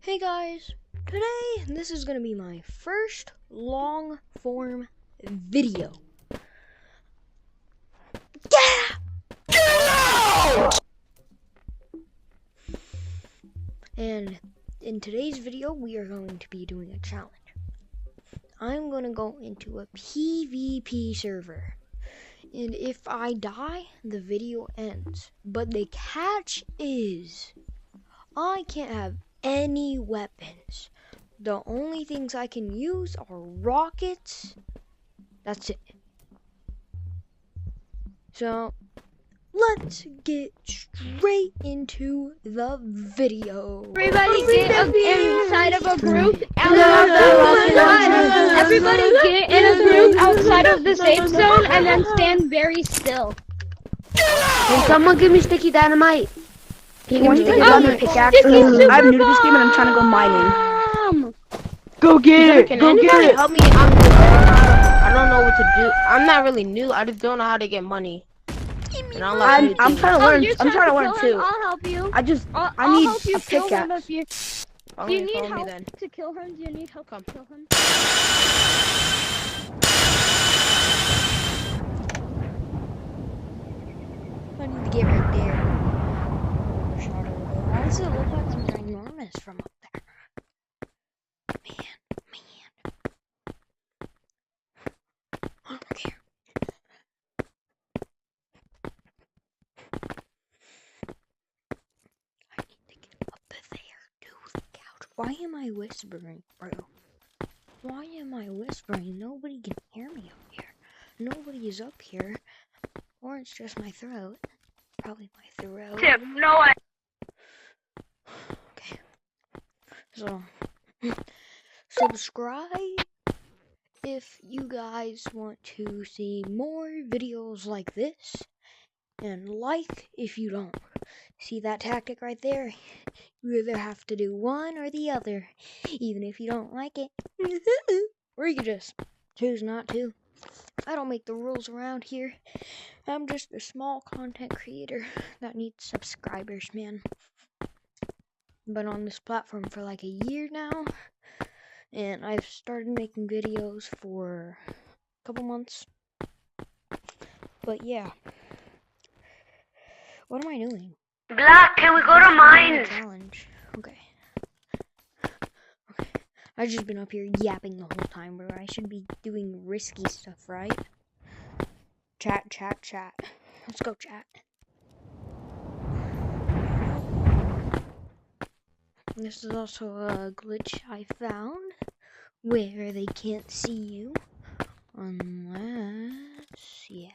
Hey guys, today this is gonna be my first long form video. And in today's video, we are going to be doing a challenge. I'm gonna go into a PvP server. And if I die, the video ends. But the catch is, I can't have any weapons. The only things I can use are rockets. That's it. So, let's get straight into the video. Everybody get inside of a group. Everybody get in a group outside of the safe zone and then stand very still. Can someone give me sticky dynamite? Can you give me sticky dynamite? pickaxe? I'm new to this game and I'm trying to go mining. Go get it! Can Go anybody get it! help me? I'm new. I don't know what to do. I'm not really new. I just don't know how to get money. And I'm trying to learn. I'm trying to learn too. I'll help you. I need help you a kill him pickaxe. if you. Do you need help to kill him? Do you need help to kill him? I need to get right there. Why does it look like I'm ginormous from up there? Man. I don't care. I need to get up there to the couch. Why am I whispering, bro? Why am I whispering? Nobody can hear me up here. Nobody is up here. Or it's just my throat. Probably my throat. Tip, no way. Okay. So, subscribe if you guys want to see more videos like this. And like if you don't. See that tactic right there? You either have to do one or the other. Even if you don't like it. Or you can just choose not to. I don't make the rules around here. I'm just a small content creator that needs subscribers, man. Been on this platform for like a year now, and I've started making videos for a couple months. But yeah, what am I doing? Black, can we go to mines? Challenge. Okay. I've just been up here yapping the whole time, bro. I should be doing risky stuff, right? Chat. Let's go, chat. This is also a glitch I found where they can't see you unless, yeah.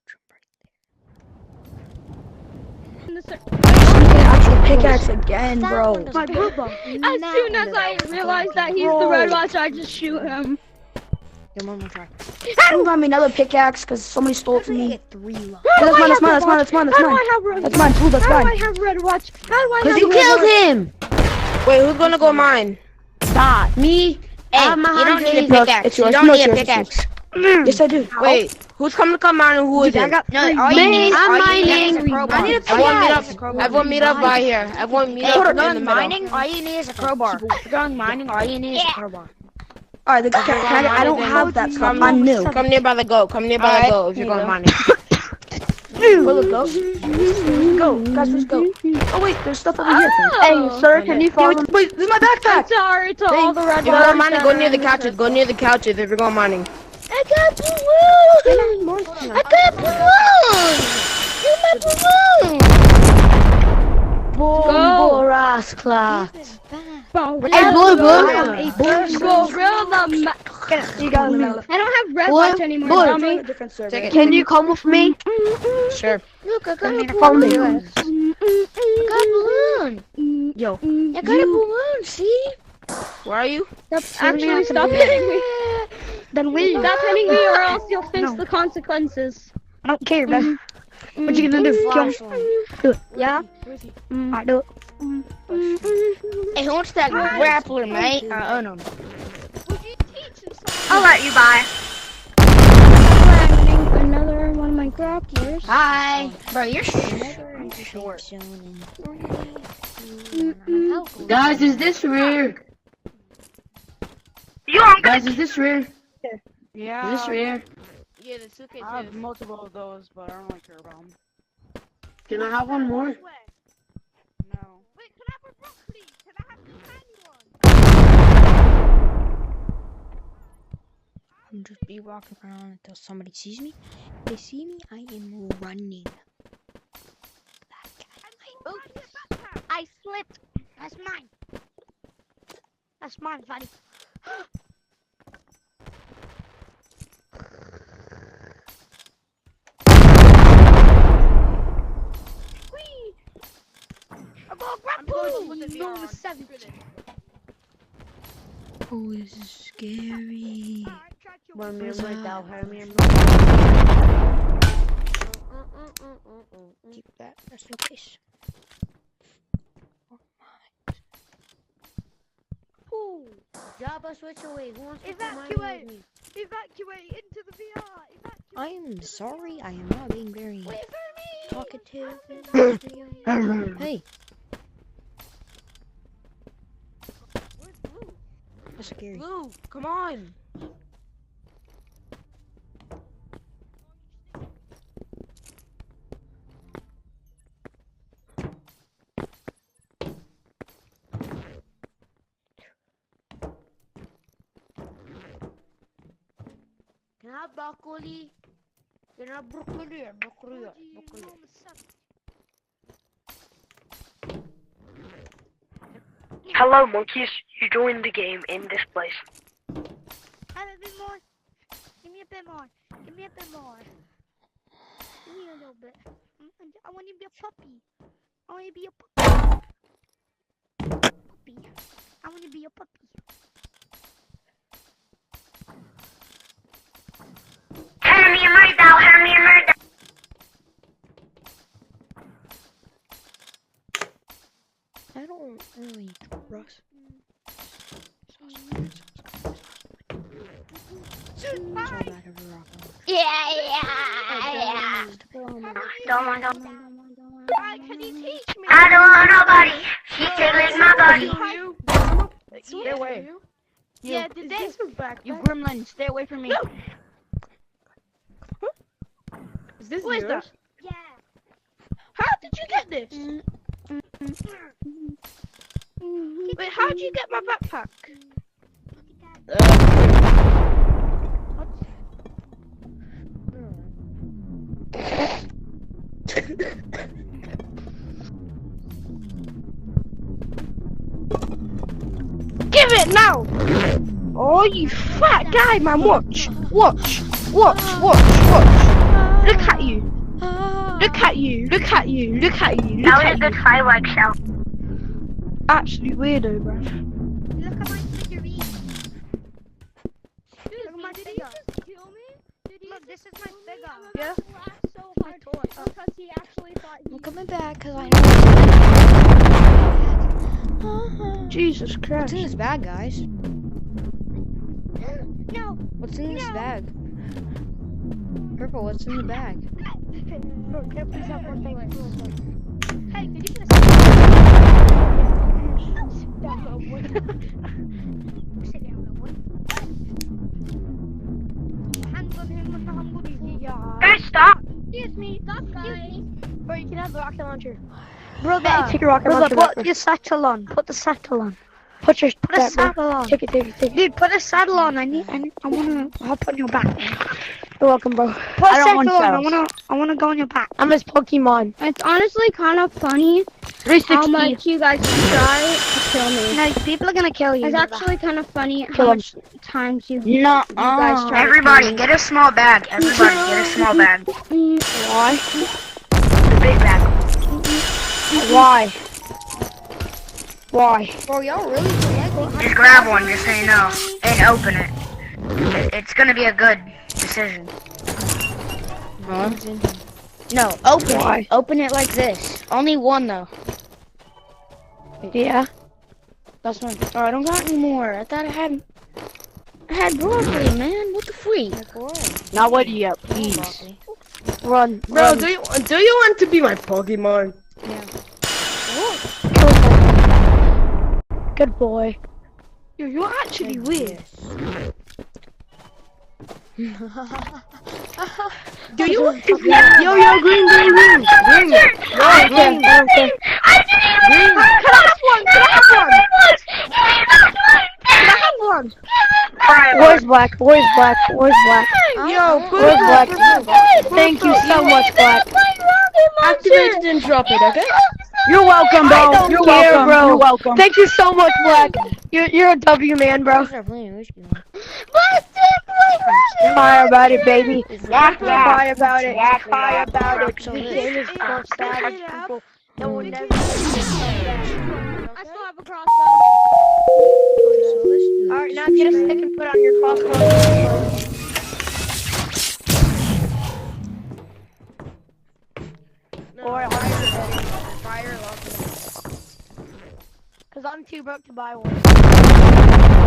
Jump right there. Pickaxe again, bro. As soon as I realize that he's the Red Watch, I just shoot him. Yeah, one more try. Can you buy me another pickaxe because somebody stole it from me? Get 3 left. That's mine. That's mine. How do I have Red Watch? That's mine. Fool, that's How do I mine. have Red Watch? How do I have Because you Red killed Watch? him! Wait, who's gonna go mine? Stop. Me? Hey, you don't need a No, pickaxe. it's You yours. don't No, need a it's yours. pickaxe. Yes, I do. Wait, who's coming to come mine and who is it? No, all you need is I'm a mining. crowbar. I need a pickaxe. Everyone meet up right here. Everyone meet up in the middle. All you need is a crowbar. If you're going mining, all you need is a crowbar. Alright, I don't have that stuff. I'm new. Come near by the goat. Come near by the goat if you're going mining. Will it go? Go. Guys, let's go. Oh, wait, there's stuff over here. Hey, sir, can you follow me? Wait, this is my backpack. Sorry to all the Red If you're going Watch. mining, go near the couches. Go near the couches if you're going mining. I got balloons! I got balloons! Get my balloons! Boras class. Hey, blue. You got me. I don't have Red Watch anymore, dummy. Different server. Can you come with me? Sure. Look, I got a Follow me. balloon. I got a balloon. Yo. I got a balloon, see? Where are you? Actually, stop hitting me. Then leave. Stop hitting me or else you'll face the consequences. I don't care, man. What you gonna do? Kill me? Do it. Yeah? Alright, do it. Hey, who wants that grappler, mate? Oh no. I'll let you buy. Another one of my grapplers. Hi. Bro, you're short. Guys, is this rare? Guys, is this rare? Yeah. Is this rare? Yeah, the suitcase I have is. multiple of those, but I don't really care about them. Can I have one more? No. Wait, can I have a broccoli? Can I have the tiny one? I'm just be walking around until somebody sees me. If they see me, I am running. I slipped. That's mine. That's mine, Fanny. I got a grapple. Number 7. Oh, this is scary. Keep that just in case. Jabba, switch away. Who wants to Evacuate. Evacuate into the VR. Evacuate. I am sorry, I am not being very Wait for me. talkative in this video. Hey, Where's Blue? that's scary. Blue, come on. Can I have broccoli? Can I have broccoli? Broccoli. Number 7. Hello, monkeys. You joined the game in this place. Have a bit more. Give me a bit more. Give me a bit more. Give me a little bit. I want you to be a puppy. I want you to be a puppy. Puppy. I want you to be a puppy. I don't really trust. Yeah. Don't. Can you teach me? I don't want nobody. She's tickling my body. Stay away. Yeah, did they? You gremlin, stay away from me. Is this What is yours? that? Yeah. How did you get this? Wait, how did you get my backpack? Give it now! Oh, you fat guy, man! Watch! Watch! Watch! Watch! Watch! Look at you! Look at you! Look at you! Look at you! Look That was a at good you! fireworks show. Absolute weirdo, bruv. Look at my figurine. Look at my figure. Kill me? Look, this is my figure. Yeah? So hard because he actually thought I'm coming back because I know. Jesus What's Christ. in this bag, guys? No. What's in this bag? Purple, what's in the bag? Look, can I please have one thing? Hey, did you get Sit down, boy. Hands on him with the humble. Yeah. Guys, stop. Excuse me. Stop, guys. Bro, you can have the rocket launcher. Brother, Take your rocket launcher back. put your satchel on. Put the satchel on. Put a saddle on. Take it. Dude, put a saddle on. I wanna hop on your back. You're welcome, bro. Put a I don't want saddle on. saddles. I wanna go on your back. I'm his Pokemon. It's honestly kind of funny 360. how much you guys try to kill me. No, people are gonna kill you. It's actually kind of funny Kill how 'em. much times you No. guys try Everybody, to kill get a small bag. Everybody, get a small bag. me. Why? The big bag. Why? Why? Bro, y'all really collect Just grab one, just so you know, and open it. It's gonna be a good decision. Huh? No, open it. Open it like this. Only one though. Yeah. That's one. Oh, I don't got any more. I thought I had broccoli, man. What the freak? Not what yet, please. Run. Bro, run. do you want to be my Pokemon? Good boy. You're actually Like weird. this. Do you? Yeah. Yo, green. Green. I don't care. Green. Can I have one? Can I have one? Where's black? Where's black? Where's black? Yo, put Where's it black? up. Thank you so much, black. Activate it and drop it, okay? You're welcome, bro. I don't You're care, welcome, bro. You're welcome. Thank you so much, black. You're a W man, bro. Start playing whiskey one. Cry about it, baby. Yak, Cry yak. about it. Yak, Cry yak. about it. So This this- game is for savage people that will never be I still have a crossbow. So let's do Alright, it. now get a stick and put on your crossbow. Or fire alarm. Cause I'm too broke to buy one.